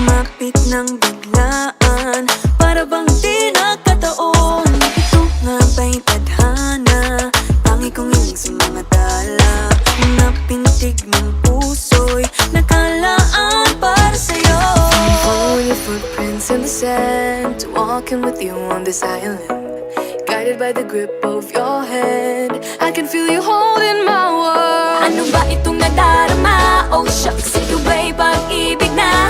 Lumapit ng biglaan, para bang di nagkataon. Ito nga ba'y tadhana, tangi kong hiling sa mga tala. Napintig ng puso'y nakalaan para sa'yo. Following your footprints in the sand, walking with you on this island, guided by the grip of your hand. I can feel you holding my world. Ano ba itong nadarama? Oh shucks, ito ba'y pag-ibig na?